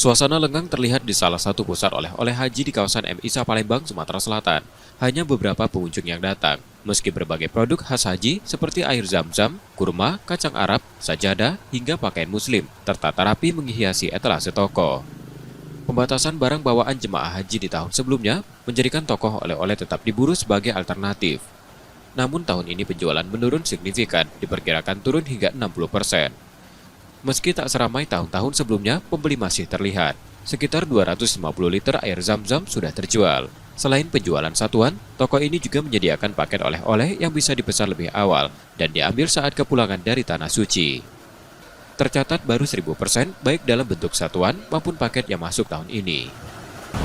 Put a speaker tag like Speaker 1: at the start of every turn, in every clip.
Speaker 1: Suasana lengang terlihat di salah satu pusat oleh-oleh haji di kawasan M. Isa Palembang, Sumatera Selatan. Hanya beberapa pengunjung yang datang, meski berbagai produk khas haji seperti air zam-zam, kurma, kacang Arab, sajadah, hingga pakaian muslim, tertata rapi menghiasi etalase toko. Pembatasan barang bawaan jemaah haji di tahun sebelumnya menjadikan toko oleh-oleh tetap diburu sebagai alternatif. Namun tahun ini penjualan menurun signifikan, diperkirakan turun hingga 60%. Meski tak seramai tahun-tahun sebelumnya, pembeli masih terlihat. Sekitar 250 liter air zam-zam sudah terjual. Selain penjualan satuan, toko ini juga menyediakan paket oleh-oleh yang bisa dipesan lebih awal dan diambil saat kepulangan dari Tanah Suci. Tercatat baru 1000% baik dalam bentuk satuan maupun paket yang masuk tahun ini.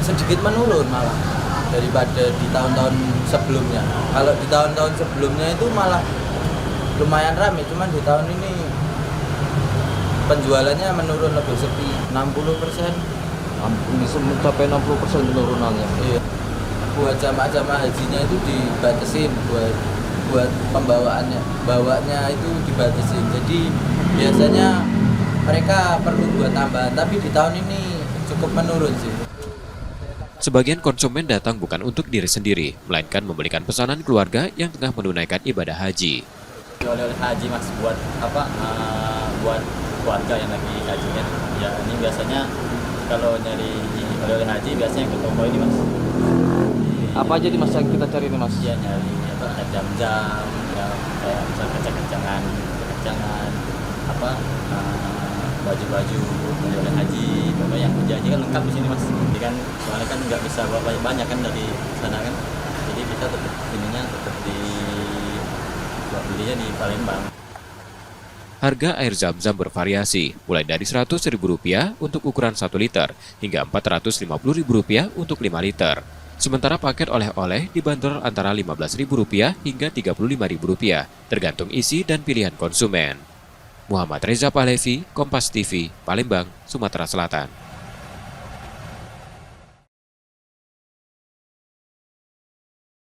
Speaker 2: Sedikit menurun malah daripada di tahun-tahun sebelumnya. Kalau di tahun-tahun sebelumnya itu malah lumayan ramai, cuman di tahun ini penjualannya menurun lebih sepi, 60%.
Speaker 3: Bisa mencapai 60% penurunannya.
Speaker 2: Iya. Buat jamaah-jamaah hajinya itu dibatasin, buat bawanya itu dibatasin. Jadi biasanya mereka perlu buat tambahan, tapi di tahun ini cukup menurun sih.
Speaker 1: Sebagian konsumen datang bukan untuk diri sendiri, melainkan membelikan pesanan keluarga yang tengah menunaikan ibadah haji.
Speaker 4: Oleh haji mas buat buat keluarga yang lagi hajinya. Ya ini biasanya kalau nyari oleh haji biasanya ke toko ini mas.
Speaker 3: Apa aja di masa kita cari ini mas?
Speaker 4: Ya nyari jam-jam, ya kayak misal kacang-kacangan, baju-baju oleh haji. Pokoknya yang haji kan lengkap di sini mas. Jadi kan soalnya kan nggak bisa bawa banyak kan dari sana kan. Jadi kita tetap belinya di Palembang.
Speaker 1: Harga air zam-zam bervariasi, mulai dari Rp100.000 untuk ukuran 1 liter hingga Rp450.000 untuk 5 liter. Sementara paket oleh-oleh dibanderol antara Rp15.000 hingga Rp35.000, tergantung isi dan pilihan konsumen. Muhammad Reza Pahlevi, Kompas TV, Palembang, Sumatera Selatan.